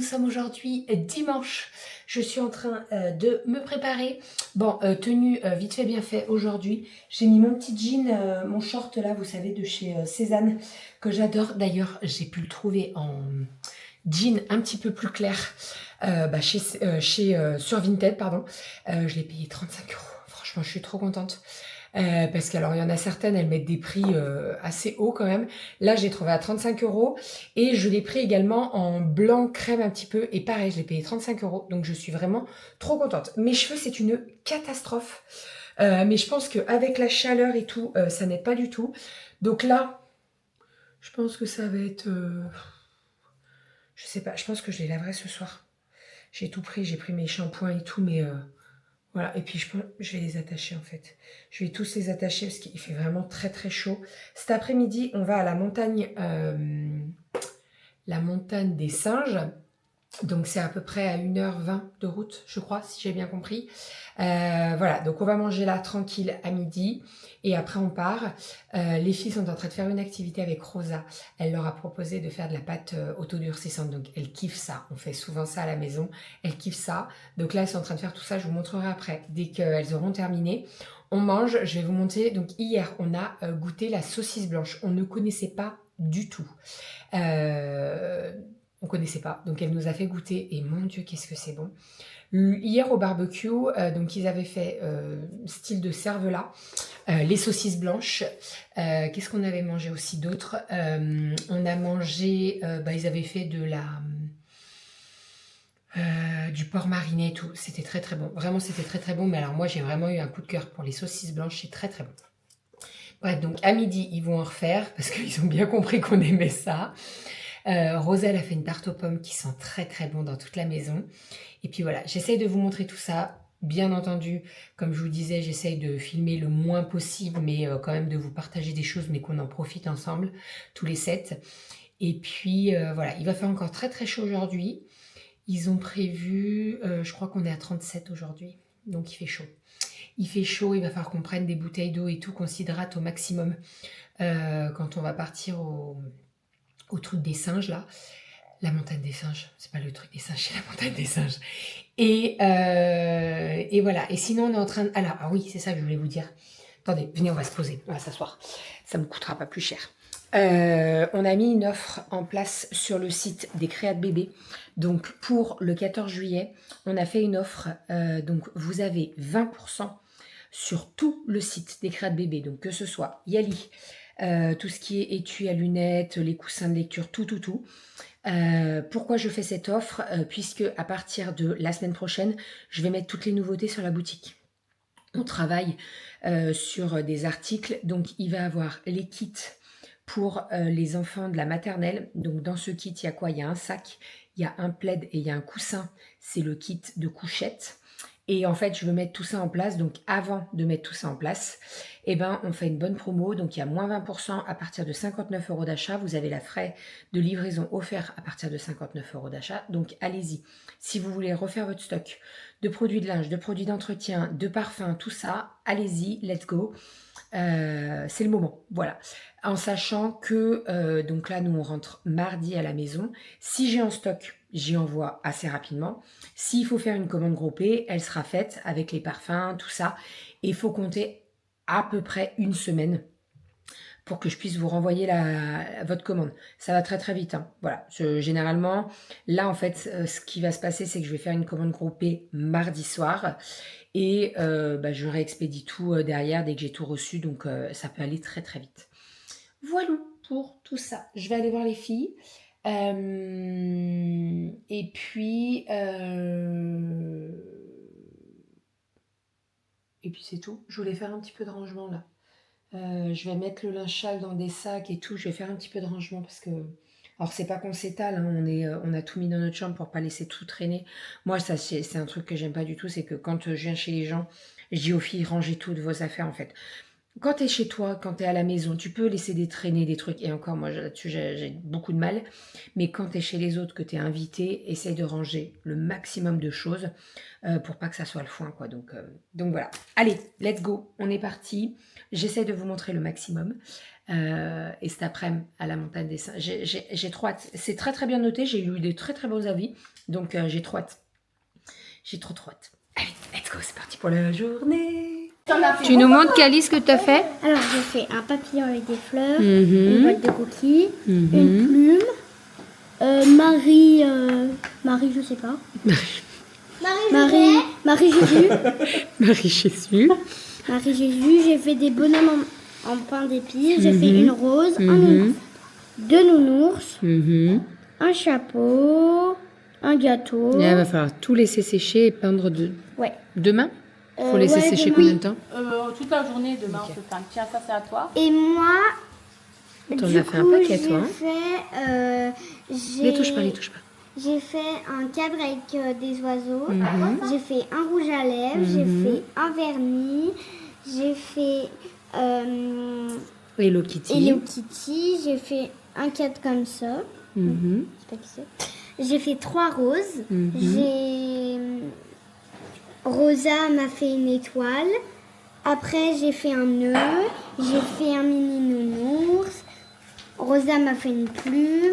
sommes aujourd'hui dimanche. Je suis en train de me préparer. Bon, tenue vite fait bien fait aujourd'hui. J'ai mis mon petit jean, mon short là, vous savez, de chez Cézanne, que j'adore. D'ailleurs, j'ai pu le trouver en jean un petit peu plus clair sur Vinted, pardon. Je l'ai payé 35 euros. Franchement, je suis trop contente. Parce qu'alors il y en a certaines, elles mettent des prix assez hauts quand même. Là, j'ai trouvé à 35 euros et je l'ai pris également en blanc crème un petit peu. Et pareil, je l'ai payé 35 euros. Donc, je suis vraiment trop contente. Mes cheveux, c'est une catastrophe. Mais je pense qu'avec la chaleur et tout, ça n'aide pas du tout. Donc là, je pense que ça va être... je sais pas, je pense que je les laverai ce soir. J'ai tout pris, j'ai pris mes shampoings et tout, mais... voilà, et puis je vais les attacher en fait. Je vais tous les attacher parce qu'il fait vraiment très très chaud. Cet après-midi, on va à la montagne des singes. Donc c'est à peu près à 1h20 de route, je crois, si j'ai bien compris. Voilà, donc on va manger là tranquille à midi et après on part. Les filles sont en train de faire une activité avec Rosa. Elle leur a proposé de faire de la pâte autodurcissante, donc elles kiffent ça. On fait souvent ça à la maison, elles kiffent ça. Donc là elles sont en train de faire tout ça, je vous montrerai après, dès qu'elles auront terminé. On mange, je vais vous montrer. Donc hier on a goûté la saucisse blanche, on ne connaissait pas du tout. On connaissait pas, donc elle nous a fait goûter et mon Dieu qu'est-ce que c'est bon. Hier au barbecue, donc ils avaient fait style de cervelas, les saucisses blanches. Qu'est-ce qu'on avait mangé aussi d'autre? On a mangé, ils avaient fait du porc mariné et tout. C'était très très bon. Vraiment c'était très très bon. Mais alors moi j'ai vraiment eu un coup de cœur pour les saucisses blanches. C'est très très bon. Bref, donc à midi ils vont en refaire parce qu'ils ont bien compris qu'on aimait ça. Roselle a fait une tarte aux pommes qui sent très très bon dans toute la maison. Et puis voilà, j'essaye de vous montrer tout ça. Bien entendu, comme je vous disais, j'essaye de filmer le moins possible, mais quand même de vous partager des choses, mais qu'on en profite ensemble, tous les 7. Et puis voilà, il va faire encore très très chaud aujourd'hui. Ils ont prévu, je crois qu'on est à 37 aujourd'hui, donc il fait chaud. Il fait chaud, il va falloir qu'on prenne des bouteilles d'eau et tout, qu'on s'hydrate au maximum quand on va partir au truc des singes là. La montagne des singes, c'est pas le truc des singes, c'est la montagne des singes. Et voilà. Et sinon, on est en train de... Alors, ah oui, c'est ça que je voulais vous dire. Attendez, venez, on va se poser, on va s'asseoir. Ça me coûtera pas plus cher. On a mis une offre en place sur le site des Créates Bébés. Donc, pour le 14 juillet, on a fait une offre. Donc, vous avez 20% sur tout le site des Créates Bébés. Donc, que ce soit Yali, tout ce qui est étui à lunettes, les coussins de lecture, tout. Pourquoi je fais cette offre? Puisque à partir de la semaine prochaine, je vais mettre toutes les nouveautés sur la boutique. On travaille sur des articles, donc il va y avoir les kits pour les enfants de la maternelle. Donc dans ce kit, il y a quoi? Il y a un sac, il y a un plaid et il y a un coussin. C'est le kit de couchette. Et en fait, je veux mettre tout ça en place. Donc, avant de mettre tout ça en place, on fait une bonne promo. Donc, il y a moins 20% à partir de 59 euros d'achat. Vous avez la frais de livraison offert à partir de 59 euros d'achat. Donc, allez-y. Si vous voulez refaire votre stock de produits de linge, de produits d'entretien, de parfums, tout ça, allez-y, let's go. C'est le moment, voilà. En sachant que, donc là, nous, on rentre mardi à la maison. Si j'ai en stock, j'y envoie assez rapidement. S'il faut faire une commande groupée, elle sera faite avec les parfums, tout ça. Et il faut compter à peu près une semaine pour que je puisse vous renvoyer votre commande. Ça va très très vite, hein. Voilà. Généralement, là, en fait, ce qui va se passer, c'est que je vais faire une commande groupée mardi soir. Et je réexpédie tout derrière dès que j'ai tout reçu. Donc, ça peut aller très très vite. Voilà pour tout ça. Je vais aller voir les filles. Et puis c'est tout. Je voulais faire un petit peu de rangement là. Je vais mettre le linge sale dans des sacs et tout. Je vais faire un petit peu de rangement parce que... Alors, c'est pas qu'on s'étale, hein, on a tout mis dans notre chambre pour pas laisser tout traîner. Moi, ça, c'est un truc que j'aime pas du tout. C'est que quand je viens chez les gens, je dis aux filles, rangez toutes vos affaires en fait. quand tu es chez toi, quand tu es à la maison, tu peux laisser des traînées, des trucs. Et encore, moi, là-dessus, j'ai beaucoup de mal. Mais quand tu es chez les autres, que tu es invité, essaye de ranger le maximum de choses pour pas que ça soit le foin, quoi. Donc voilà. Allez, let's go. On est parti. J'essaie de vous montrer le maximum. Et cet après-midi, à la montagne des Saints, j'ai trop hâte. C'est très, très bien noté. J'ai eu des très, très beaux avis. Donc, j'ai trop hâte. J'ai trop hâte. Allez, let's go. C'est parti pour la journée. Tu nous montres, Cali, ce que tu as fait? Alors, j'ai fait un papillon avec des fleurs, une boîte de coquilles, une plume, Marie, je sais pas. Marie Jésus. Marie Jésus. Marie Jésus. J'ai fait des bonhommes en pain d'épices. J'ai fait une rose, un nounours, deux nounours, un chapeau, un gâteau. Là, il va falloir tout laisser sécher et peindre demain. Il faut laisser sécher combien de temps? Toute la journée demain, on peut faire. Tiens, ça c'est à toi. Et moi, T'en as fait un paquet, toi. Les touche pas. J'ai fait un cadre avec des oiseaux. J'ai fait un rouge à lèvres. J'ai fait un vernis. J'ai fait Hello Kitty. Hello Kitty. J'ai fait un cadre comme ça. Je sais pas qui c'est. J'ai fait 3 roses. Rosa m'a fait une étoile. Après, j'ai fait un nœud. J'ai fait un mini nounours. Rosa m'a fait une plume.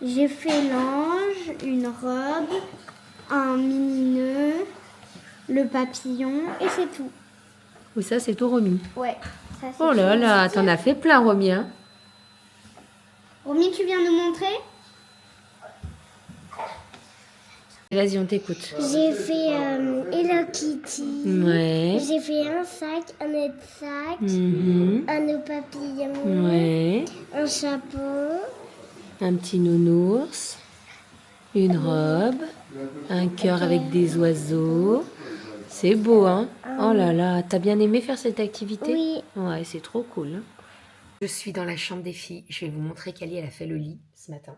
J'ai fait l'ange, une robe, un mini nœud, le papillon et c'est tout. Oui, ça, c'est tout Romy. Ouais. Ça, c'est Oh là tout. là, t'en as fait plein, Romy. Hein? Romy, tu viens nous montrer? Vas-y, on t'écoute. J'ai fait Hello Kitty. Ouais. J'ai fait un sac, un autre sac, un autre papillon, Ouais. un chapeau. Un petit nounours. Une robe. Un cœur avec des oiseaux. C'est beau, hein? Oh là là, t'as bien aimé faire cette activité? Oui. Ouais, c'est trop cool. Hein. Je suis dans la chambre des filles. Je vais vous montrer qu'Ali, elle a fait le lit ce matin.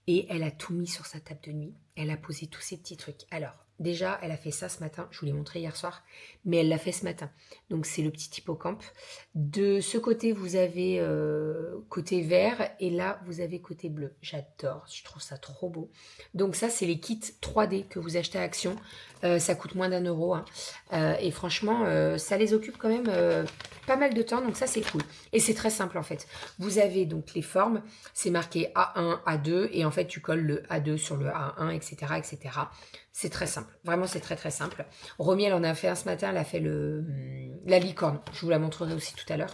Et elle a tout mis sur sa table de nuit. Elle a posé tous ses petits trucs. Alors, déjà, elle a fait ça ce matin. Je vous l'ai montré hier soir. Mais elle l'a fait ce matin. Donc, c'est le petit hippocampe. De ce côté, vous avez côté vert. Et là, vous avez côté bleu. J'adore. Je trouve ça trop beau. Donc, ça, c'est les kits 3D que vous achetez à Action. Ça coûte moins d'1 €. Hein. Et franchement, ça les occupe quand même pas mal de temps. Donc, ça, c'est cool. Et c'est très simple, en fait. Vous avez donc les formes. C'est marqué A1, A2. Et en fait, tu colles le A2 sur le A1, etc. etc. C'est très simple. Vraiment, c'est très, très simple. Romy, elle en a fait un ce matin. Elle a fait la licorne. Je vous la montrerai aussi tout à l'heure.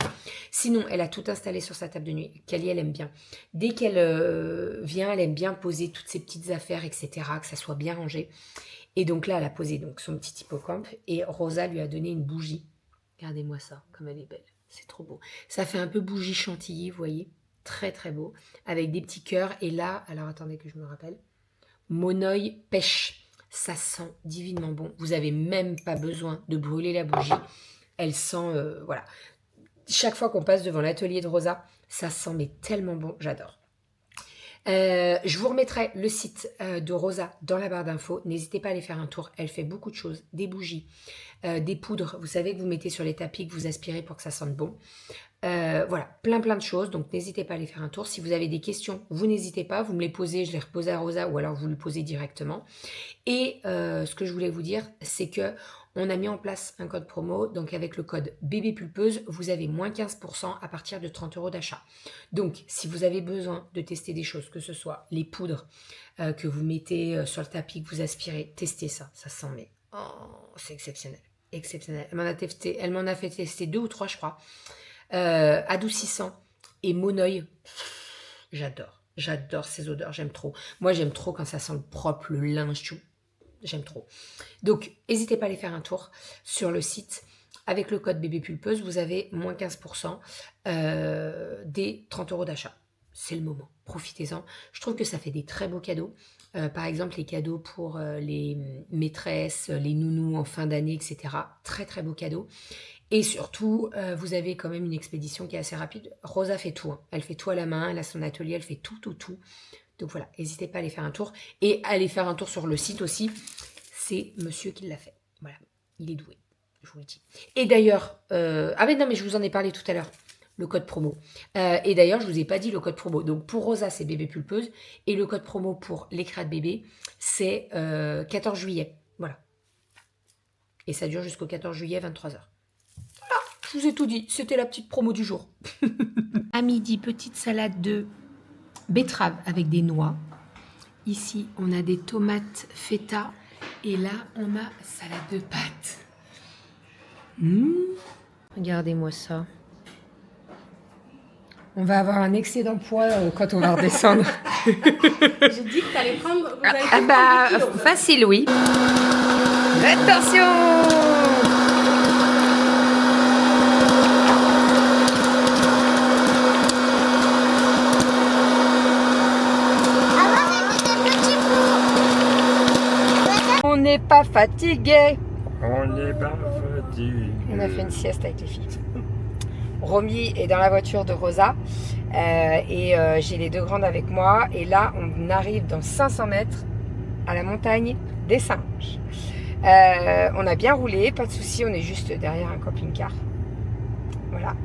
Sinon, elle a tout installé sur sa table de nuit. Kali, elle aime bien. Dès qu'elle vient, elle aime bien poser toutes ses petites affaires, etc. Que ça soit bien rangé. Et donc là, elle a posé donc son petit hippocampe. Et Rosa lui a donné une bougie. Regardez-moi ça, comme elle est belle. C'est trop beau. Ça fait un peu bougie chantilly, vous voyez. Très, très beau. Avec des petits cœurs. Et là, alors attendez que je me rappelle. Monoï pêche. Ça sent divinement bon. Vous n'avez même pas besoin de brûler la bougie. Elle sent, voilà. Chaque fois qu'on passe devant l'atelier de Rosa, ça sent mais tellement bon. J'adore. Je vous remettrai le site de Rosa dans la barre d'infos. N'hésitez pas à aller faire un tour. Elle fait beaucoup de choses. Des bougies, des poudres, vous savez, que vous mettez sur les tapis, que vous aspirez pour que ça sente bon. Voilà, plein de choses. Donc, n'hésitez pas à aller faire un tour. Si vous avez des questions, vous n'hésitez pas. Vous me les posez, je les repose à Rosa ou alors vous le posez directement. Et ce que je voulais vous dire, c'est que on a mis en place un code promo. Donc, avec le code bébé pulpeuse, vous avez moins 15% à partir de 30 € d'achat. Donc, si vous avez besoin de tester des choses, que ce soit les poudres que vous mettez sur le tapis, que vous aspirez, testez ça. Ça sent, mais oh, c'est exceptionnel. Exceptionnel. Elle m'en a fait tester 2 ou 3, je crois. Adoucissant et Monoï. J'adore ces odeurs, j'aime trop. Moi, j'aime trop quand ça sent le propre, le linge, tout. J'aime trop. Donc, n'hésitez pas à aller faire un tour sur le site. Avec le code bébé pulpeuse, vous avez moins 15% des 30 € d'achat. C'est le moment, profitez-en. Je trouve que ça fait des très beaux cadeaux. Par exemple, les cadeaux pour les maîtresses, les nounous en fin d'année, etc. Très, très beaux cadeaux. Et surtout, vous avez quand même une expédition qui est assez rapide. Rosa fait tout. Hein. Elle fait tout à la main, elle a son atelier, elle fait tout. Donc voilà, n'hésitez pas à aller faire un tour. Et aller faire un tour sur le site aussi. C'est monsieur qui l'a fait. Voilà, il est doué. je vous le dis. Et d'ailleurs, ah mais non, mais je vous en ai parlé tout à l'heure, le code promo. Et d'ailleurs, je vous ai pas dit le code promo. Donc pour Rosa, c'est bébé pulpeuse. Et le code promo pour les crêtes bébé, c'est 14 juillet. Voilà. Et ça dure jusqu'au 14 juillet, 23h. Voilà, je vous ai tout dit. C'était la petite promo du jour. À midi, petite salade de betterave avec des noix. Ici, on a des tomates feta. Et là, on a salade de pâtes. Regardez-moi ça. On va avoir un excédent poids quand on va redescendre. J'ai dit que tu allais prendre. Vous allez Ah bah, facile, oui. Attention! On n'est pas fatigué. On n'est pas fatigué. On a fait une sieste avec les filles. Romy est dans la voiture de Rosa et j'ai les deux grandes avec moi. Et là, on arrive dans 500 mètres à la montagne des singes. On a bien roulé, pas de souci, on est juste derrière un camping-car. Voilà.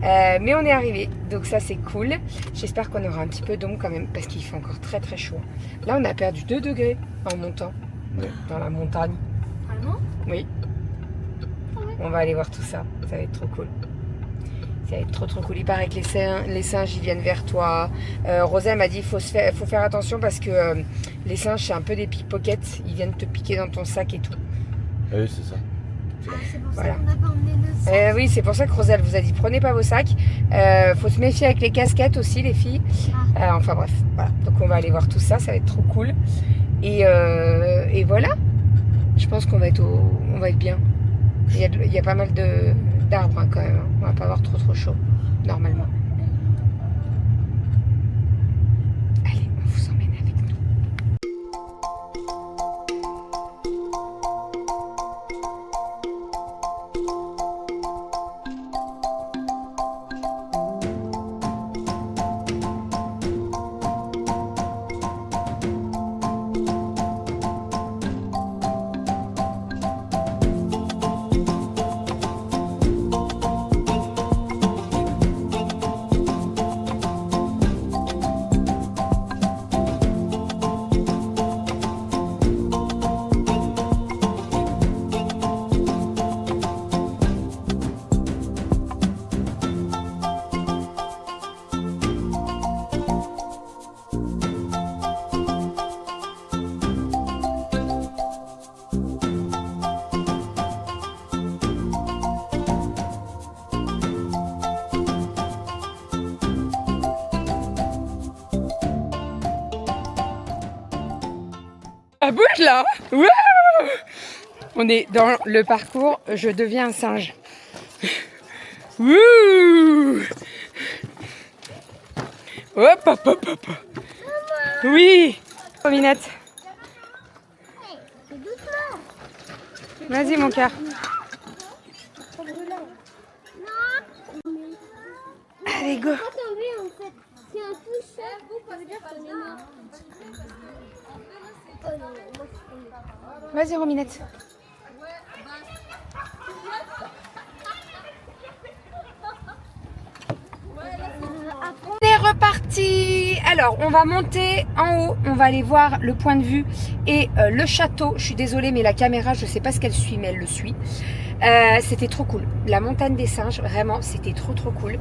Mais on est arrivé, donc ça c'est cool. J'espère qu'on aura un petit peu d'ombre quand même parce qu'il fait encore très très chaud. Là, on a perdu 2 degrés en montant dans la montagne. Vraiment? Oui. On va aller voir tout ça. Ça va être trop cool. Ça va être trop cool. Il paraît que les singes ils viennent vers toi. Rosa m'a dit faut faire attention parce que les singes c'est un peu des pickpockets. Ils viennent te piquer dans ton sac et tout. Oui, c'est ça. Ah, c'est pour Voilà. ça qu'on n'a pas emmené nos sacs. Oui, c'est pour ça que Rosa elle vous a dit prenez pas vos sacs. Faut se méfier avec les casquettes aussi les filles. Enfin bref, voilà. Donc on va aller voir tout ça. Ça va être trop cool. Et voilà. Je pense qu'on va être bien. Il y a pas mal d'arbres hein, quand même. Hein. On va pas avoir trop chaud, normalement. Allez, on vous emmène avec nous. Ah bouge là. Wouh. On est dans le parcours Je deviens un singe. Wouh. Hop. Oui. Rominette. Vas-y mon cœur. Allez go. C'est un touche, ça veut dire qu'on est mort. Vas-y Rominette. On est reparti. Alors on va monter en haut, on va aller voir le point de vue et le château. Je suis désolée mais la caméra je sais pas ce qu'elle suit mais elle le suit. C'était trop cool. La montagne des singes, vraiment, c'était trop cool.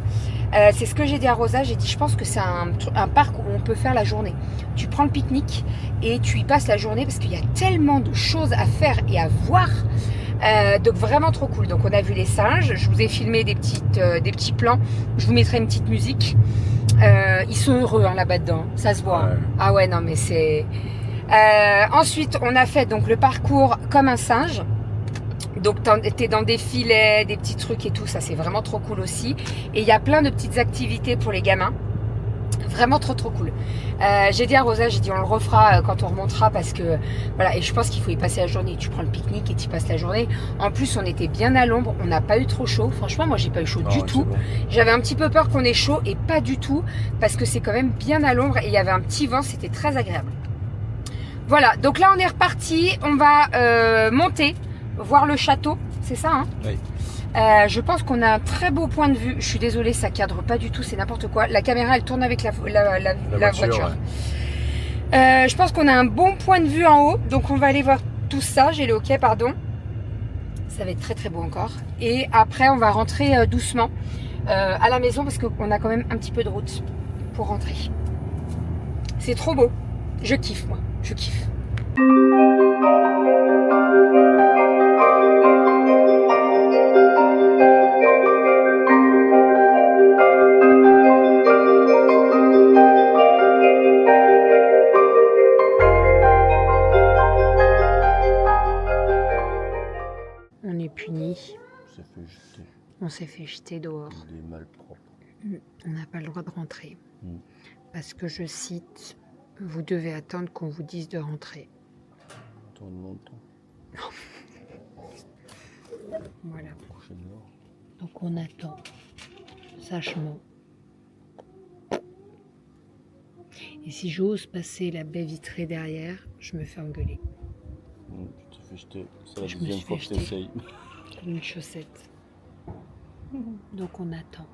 C'est ce que j'ai dit à Rosa. J'ai dit, je pense que c'est un parc où on peut faire la journée. Tu prends le pique-nique et tu y passes la journée parce qu'il y a tellement de choses à faire et à voir. Donc vraiment trop cool. Donc on a vu les singes. Je vous ai filmé des petits plans. Je vous mettrai une petite musique. Ils sont heureux hein, là-bas dedans. Ça se voit. Ouais. Ah ouais, non mais c'est... ensuite, on a fait donc le parcours comme un singe. Donc t'es dans des filets, des petits trucs et tout, ça c'est vraiment trop cool aussi. Et il y a plein de petites activités pour les gamins. Vraiment trop cool. J'ai dit à Rosa, j'ai dit on le refera quand on remontera parce que voilà, et je pense qu'il faut y passer la journée. Tu prends le pique-nique et tu passes la journée. En plus on était bien à l'ombre, on n'a pas eu trop chaud. Franchement moi j'ai pas eu chaud du tout. Bon. J'avais un petit peu peur qu'on ait chaud et pas du tout parce que c'est quand même bien à l'ombre et il y avait un petit vent, c'était très agréable. Voilà, donc là on est reparti, on va monter, voir le château. c'est ça, hein? Oui. Je pense qu'on a un très beau point de vue. Je suis désolée, ça cadre pas du tout, c'est n'importe quoi. La caméra, elle tourne avec la voiture. Ouais. Je pense qu'on a un bon point de vue en haut, donc on va aller voir tout ça. J'ai le OK, pardon. Ça va être très très beau encore. Et après, on va rentrer doucement à la maison parce qu'on a quand même un petit peu de route pour rentrer. C'est trop beau. Je kiffe, moi. Je kiffe. On est puni. Ça fait jeter On s'est fait jeter dehors. des malpropres. On n'a pas le droit de rentrer. Mm. Parce que je cite, vous devez attendre qu'on vous dise de rentrer. Attends longtemps. Voilà. Prochaine heure. Donc on attend. Sagement. Et si j'ose passer la baie vitrée derrière, je me fais engueuler. Tu t'es fait jeter. C'est la Je me deuxième suis fois fait que jeter. t'essayes. Comme une chaussette. Donc on attend.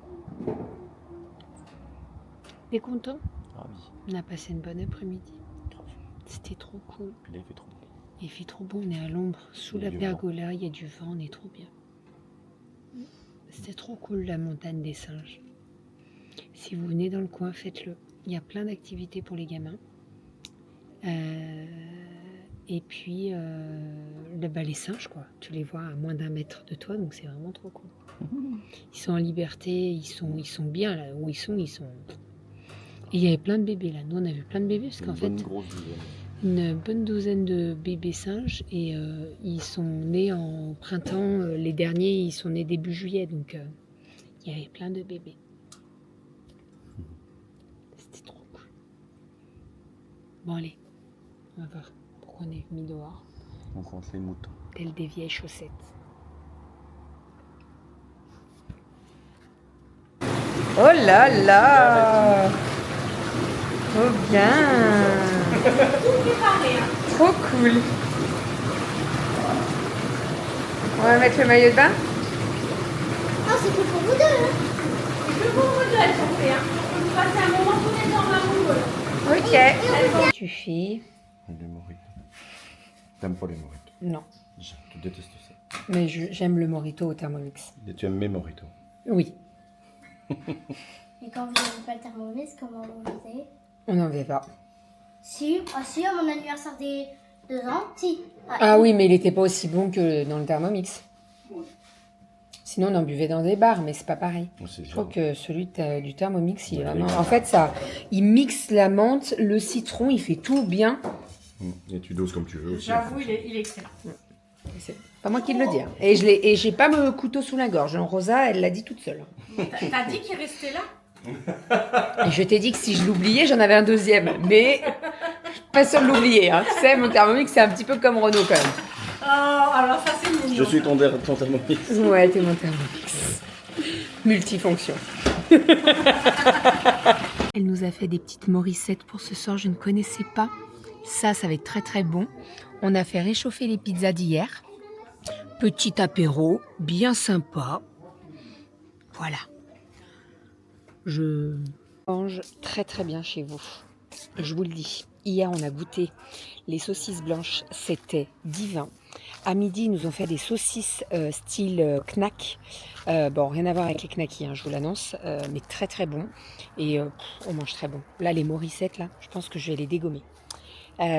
T'es content? Ah oui. On a passé une bonne après-midi. C'était trop cool. Puis là, il fait trop beau. Il fait trop beau, on est à l'ombre, sous Il y a la du pergola, il y a du vent, on est trop bien. C'était trop cool la montagne des singes. Si vous venez dans le coin, faites-le. Il y a plein d'activités pour les gamins. Et puis, les singes, quoi. Tu les vois à moins d'1 mètre de toi, donc c'est vraiment trop cool. Ils sont en liberté, ils sont bien là où ils sont. Et il y avait plein de bébés là. Nous, on a vu plein de bébés parce qu'en fait, Grosse dizaine. une bonne douzaine de bébés singes et ils sont nés en printemps. Les derniers, ils sont nés début juillet, donc il y avait plein de bébés. C'était trop cool. Bon allez, on va voir pourquoi on est mis dehors, On compte les moutons. telles des vieilles chaussettes. Oh là là, trop bien. Trop cool. On va mettre le maillot de bain. Non, c'est que pour vous deux. Hein. C'est que pour vous deux, elles sont faites. Hein. On peut passer un moment tous les deux en amoureux. Ok. Tu fais. Les moritos. T'aimes pas les moritos? Non, Tu détestes ça. mais j'aime le mojito au Thermomix. Et tu aimes mes moritos? Oui, Et quand vous n'avez pas le thermomix, comment vous faisiez? on n'en veut pas. Si, à mon anniversaire des 2 ans, si. Ah oui, mais il n'était pas aussi bon que dans le Thermomix. Sinon, on en buvait dans des bars, mais c'est pas pareil. C'est Je trouve genre. que celui du Thermomix, il est Ouais, vraiment. oui. En fait, ça, il mixe la menthe, le citron, il fait tout bien. Et tu doses comme tu veux aussi. J'avoue, il est excellent. C'est pas moi qui le dis. Hein. Et j'ai pas me couteau sous la gorge. Hein. Rosa, elle l'a dit toute seule. T'as dit qu'il restait là? Et je t'ai dit que si je l'oubliais, j'en avais un deuxième. Mais pas sûr de l'oublier. Hein. Tu sais, mon Thermomix, c'est un petit peu comme Renault quand même. Oh, alors ça c'est mignon. Je suis ton thermomix. Ouais, t'es mon Thermomix. Multifonction. Elle nous a fait des petites morissettes pour ce soir, je ne connaissais pas. Ça va être très très bon. On a fait réchauffer les pizzas d'hier. Petit apéro, bien sympa. Voilà. Je mange très très bien chez vous. Je vous le dis. Hier, on a goûté les saucisses blanches. C'était divin. À midi, ils nous ont fait des saucisses style knack. Bon, rien à voir avec les knackis, hein, je vous l'annonce. Mais très très bon. Et on mange très bon. Là, les morissettes, là, je pense que je vais les dégommer.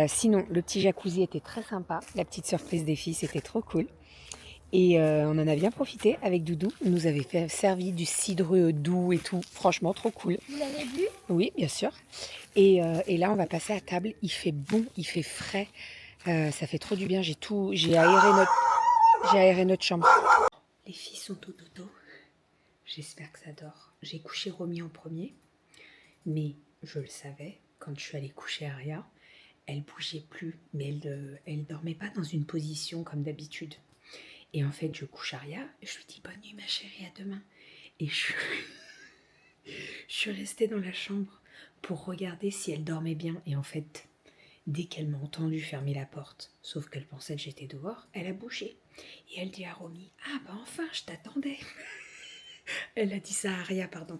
Sinon, le petit jacuzzi était très sympa. La petite surprise des filles, c'était trop cool. Et on en a bien profité avec Doudou. Il nous avait servi du cidre doux et tout. Franchement, trop cool. Vous l'avez vu? Oui, bien sûr. Et là, on va passer à table. Il fait bon, il fait frais. Ça fait trop du bien. J'ai aéré notre chambre. Les filles sont au dodo. J'espère que ça dort. J'ai couché Romy en premier. Mais je le savais, quand je suis allée coucher Aria, elle bougeait plus. Mais elle dormait pas dans une position comme d'habitude. Et en fait, je couche Aria, je lui dis bonne nuit ma chérie, à demain. Et je suis restée dans la chambre pour regarder si elle dormait bien. Et en fait, Dès qu'elle m'a entendu fermer la porte, sauf qu'elle pensait que j'étais dehors, elle a bougé. Et elle dit à Romy, ah bah enfin, je t'attendais. Elle a dit ça à Aria, pardon.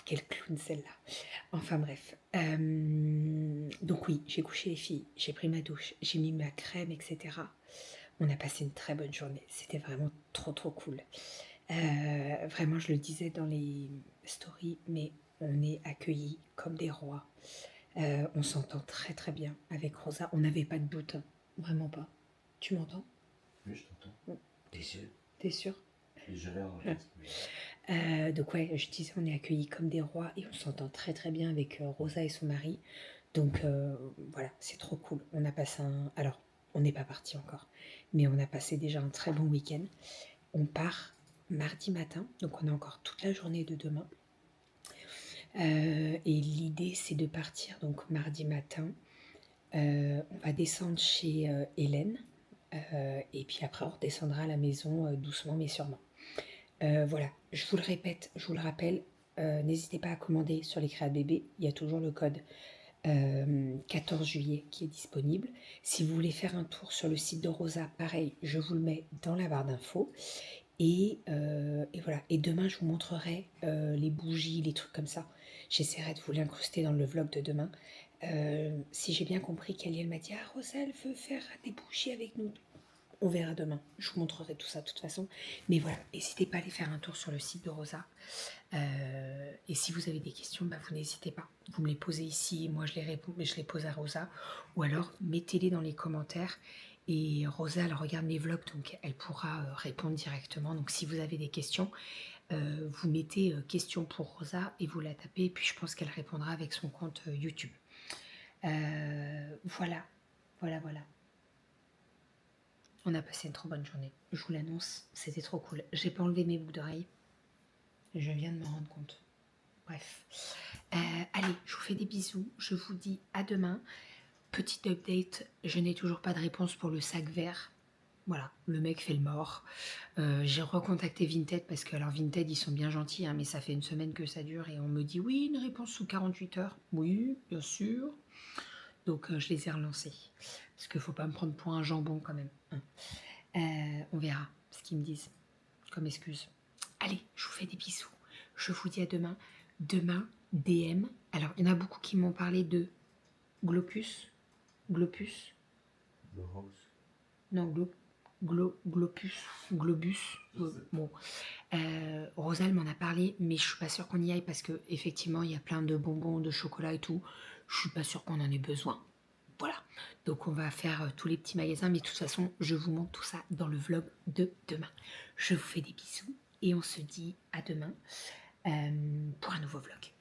Quelle clown celle-là. Enfin bref. Donc oui, j'ai couché les filles, j'ai pris ma douche, j'ai mis ma crème, etc. On a passé une très bonne journée. C'était vraiment trop cool. Vraiment, je le disais dans les stories, mais on est accueillis comme des rois. On s'entend très bien avec Rosa. On n'avait pas de doute, hein. Vraiment pas. Tu m'entends? Oui, je t'entends. T'es sûr? T'es sûr? Et j'ai rien en fait. Donc ouais, je disais, on est accueillis comme des rois et on s'entend très bien avec Rosa et son mari. Donc voilà, c'est trop cool. On a passé alors, on n'est pas parti encore, mais on a passé déjà un très bon week-end. On part mardi matin, donc on a encore toute la journée de demain. Et l'idée, c'est de partir donc mardi matin. On va descendre chez Hélène. Et puis après, on redescendra à la maison doucement mais sûrement. Voilà, je vous le répète, je vous le rappelle, n'hésitez pas à commander sur les Créa Bébé, il y a toujours le code 14 juillet qui est disponible. Si vous voulez faire un tour sur le site de Rosa, pareil, je vous le mets dans la barre d'infos. Et voilà, et demain je vous montrerai les bougies, les trucs comme ça. J'essaierai de vous l'incruster dans le vlog de demain. Si j'ai bien compris, Kelly m'a dit, ah Rosa, elle veut faire des bougies avec nous. On verra demain, je vous montrerai tout ça de toute façon. Mais voilà, n'hésitez pas à aller faire un tour sur le site de Rosa. Et si vous avez des questions, bah, vous n'hésitez pas. Vous me les posez ici, moi je les réponds, mais je les pose à Rosa. Ou alors mettez-les dans les commentaires. Et Rosa, elle regarde mes vlogs, donc elle pourra répondre directement. Donc si vous avez des questions, vous mettez questions pour Rosa et vous la tapez. Et puis je pense qu'elle répondra avec son compte YouTube. Voilà. On a passé une trop bonne journée. Je vous l'annonce, c'était trop cool. J'ai pas enlevé mes boucles d'oreilles. Je viens de me rendre compte. Bref. Allez, je vous fais des bisous. Je vous dis à demain. Petite update, je n'ai toujours pas de réponse pour le sac vert. Voilà, le mec fait le mort. J'ai recontacté Vinted parce que alors Vinted, ils sont bien gentils, hein, mais ça fait une semaine que ça dure et on me dit oui, une réponse sous 48 heures. Oui, bien sûr. Donc je les ai relancés. Parce qu'il ne faut pas me prendre pour un jambon quand même. Hein. On verra ce qu'ils me disent comme excuse. Allez, je vous fais des bisous. Je vous dis à demain. Demain, DM. Alors, il y en a beaucoup qui m'ont parlé de Glopus. Glopus. Non, Globus. Bon. Rosa, elle m'en a parlé, mais je suis pas sûre qu'on y aille parce que effectivement, il y a plein de bonbons, de chocolat et tout. Je suis pas sûre qu'on en ait besoin. Voilà. Donc, on va faire tous les petits magasins, mais de toute façon, je vous montre tout ça dans le vlog de demain. Je vous fais des bisous et on se dit à demain pour un nouveau vlog.